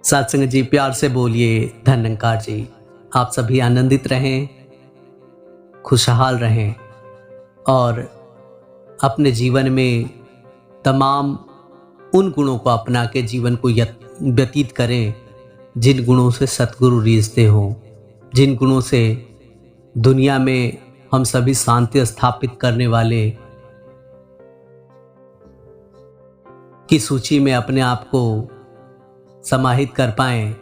सत्संग जी, प्यार से बोलिए धन्यकार जी। आप सभी आनंदित रहें, खुशहाल रहें और अपने जीवन में तमाम उन गुणों को अपना के जीवन को व्यतीत करें जिन गुणों से सतगुरु रीझते हों, जिन गुणों से दुनिया में हम सभी शांति स्थापित करने वाले की सूची में अपने आप को समाहित कर पाएं।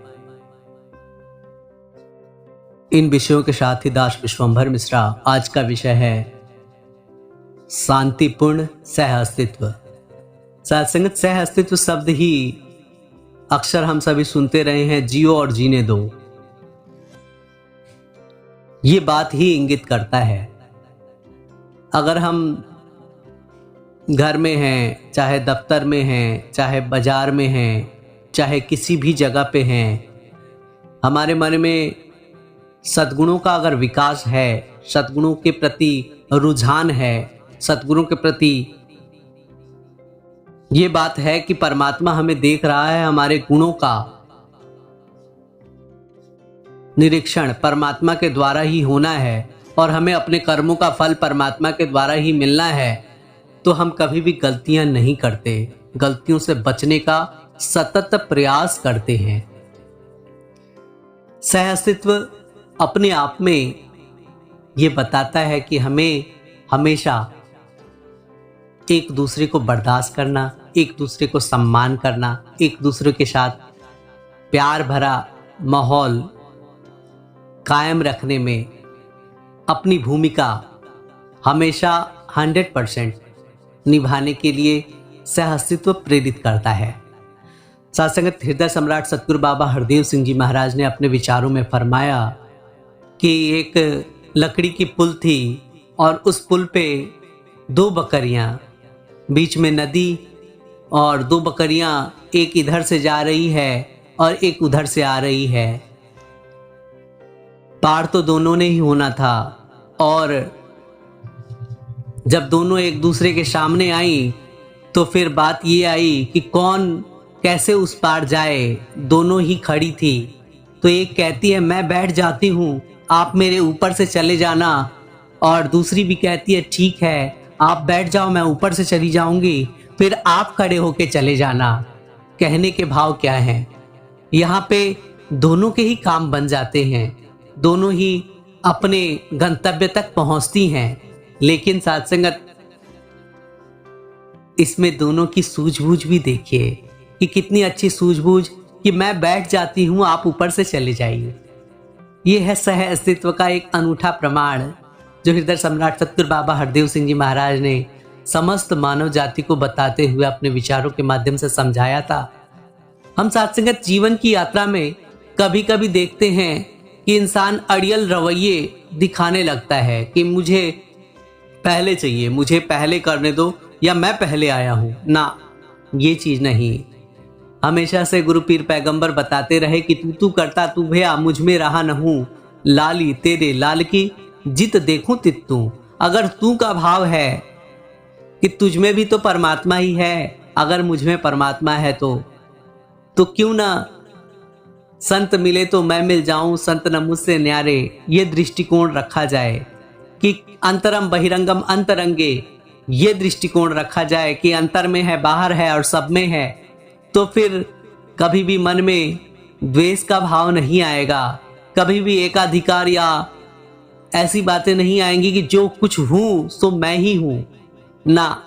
इन विषयों के साथ ही दास विश्वंभर मिश्रा आज का विषय है शांतिपूर्ण सह अस्तित्व। सत्संगत सह अस्तित्व शब्द ही अक्सर हम सभी सुनते रहे हैं, जियो और जीने दो। ये बात ही इंगित करता है, अगर हम घर में हैं, चाहे दफ्तर में हैं, चाहे बाजार में हैं, चाहे किसी भी जगह पे हैं, हमारे मन में सद्गुणों का अगर विकास है, सद्गुणों के प्रति रुझान है, सद्गुणों के प्रति ये बात है कि परमात्मा हमें देख रहा है, हमारे गुणों का निरीक्षण परमात्मा के द्वारा ही होना है और हमें अपने कर्मों का फल परमात्मा के द्वारा ही मिलना है, तो हम कभी भी गलतियां नहीं करते, गलतियों से बचने का सतत प्रयास करते हैं। सह अस्तित्व अपने आप में ये बताता है कि हमें हमेशा एक दूसरे को बर्दाश्त करना, एक दूसरे को सम्मान करना, एक दूसरे के साथ प्यार भरा माहौल कायम रखने में अपनी भूमिका हमेशा 100% निभाने के लिए सह अस्तित्व प्रेरित करता है। सत्संगत हृदय सम्राट सतगुरु बाबा हरदेव सिंह जी महाराज ने अपने विचारों में फरमाया कि एक लकड़ी की पुल थी और उस पुल पे दो बकरियां, बीच में नदी और दो बकरियां एक इधर से जा रही है और एक उधर से आ रही है। पार तो दोनों ने ही होना था और जब दोनों एक दूसरे के सामने आई तो फिर बात ये आई कि कौन कैसे उस पार जाए। दोनों ही खड़ी थी तो एक कहती है मैं बैठ जाती हूँ, आप मेरे ऊपर से चले जाना, और दूसरी भी कहती है ठीक है आप बैठ जाओ, मैं ऊपर से चली जाऊंगी, फिर आप खड़े होके चले जाना। कहने के भाव क्या है, यहाँ पे दोनों के ही काम बन जाते हैं, दोनों ही अपने गंतव्य तक पहुंचती हैं, लेकिन सत्संगत इसमें दोनों की सूझबूझ भी देखिए कि कितनी अच्छी सूझबूझ कि मैं बैठ जाती हूं, आप ऊपर से चले जाइए। यह है सह अस्तित्व का एक अनूठा प्रमाण जो हृदय सम्राट सतगुरु बाबा हरदेव सिंह जी महाराज ने समस्त मानव जाति को बताते हुए अपने विचारों के माध्यम से समझाया था। हम सत्संगत जीवन की यात्रा में कभी कभी देखते हैं कि इंसान अड़ियल रवैये दिखाने लगता है कि मुझे पहले चाहिए, मुझे पहले करने दो, या मैं पहले आया हूं ना। ये चीज नहीं। हमेशा से गुरु पीर पैगंबर बताते रहे कि तू करता तू भया, मुझ में रहा न हूं, लाली तेरे लाल की जित देखूं तित तू। अगर तू का भाव है कि तुझ में भी तो परमात्मा ही है, अगर मुझ में परमात्मा है तो क्यों ना संत मिले तो मैं मिल जाऊं, संत न मुझसे न्यारे, ये दृष्टिकोण रखा जाए कि अंतरम बहिरंगम अंतरंगे, ये दृष्टिकोण रखा जाए कि अंतर में है, बाहर है और सब में है, तो फिर कभी भी मन में द्वेष का भाव नहीं आएगा, कभी भी एकाधिकार या ऐसी बातें नहीं आएंगी कि जो कुछ हूं सो मैं ही हूं ना।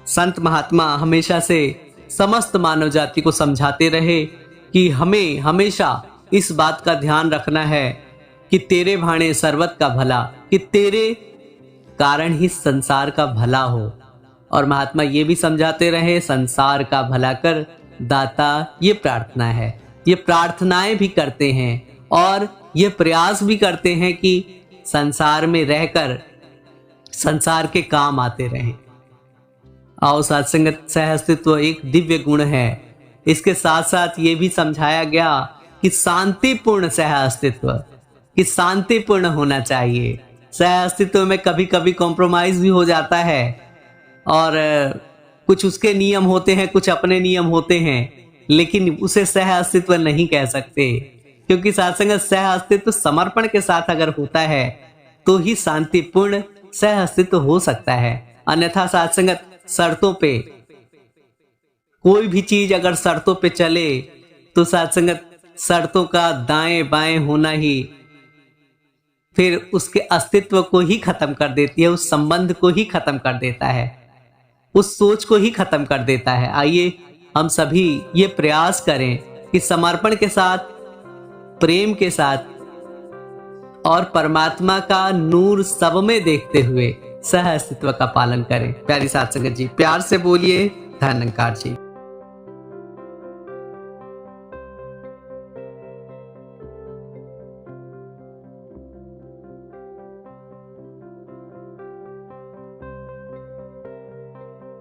संत महात्मा हमेशा से समस्त मानव जाति को समझाते रहे कि हमें हमेशा इस बात का ध्यान रखना है कि तेरे भाणे सर्वत का भला, कि तेरे कारण ही संसार का भला हो। और महात्मा ये भी समझाते रहे संसार का भला कर दाता, ये प्रार्थना है। ये प्रार्थनाएं भी करते हैं और ये प्रयास भी करते हैं कि संसार में रहकर संसार के काम आते रहें। आओ सत्संगत सह अस्तित्व एक दिव्य गुण है। इसके साथ साथ ये भी समझाया गया कि शांतिपूर्ण सह अस्तित्व, कि शांतिपूर्ण होना चाहिए। सह अस्तित्व में कभी कभी कॉम्प्रोमाइज भी हो जाता है और कुछ उसके नियम होते हैं, कुछ अपने नियम होते हैं, लेकिन उसे सह अस्तित्व नहीं कह सकते, क्योंकि साथ संगत सह अस्तित्व समर्पण के साथ अगर होता है तो ही शांतिपूर्ण सह अस्तित्व हो सकता है। अन्यथा साथ संगत शर्तों पे, कोई भी चीज अगर शर्तों पे चले तो साथ संगत शर्तों का दाएं बाएं होना ही फिर उसके अस्तित्व को ही खत्म कर देती है, उस संबंध को ही खत्म कर देता है, उस सोच को ही खत्म कर देता है। आइए हम सभी ये प्रयास करें कि समर्पण के साथ, प्रेम के साथ और परमात्मा का नूर सब में देखते हुए सह अस्तित्व का पालन करें। प्यारी साथ संगत जी, प्यार से बोलिए धन निरंकार जी।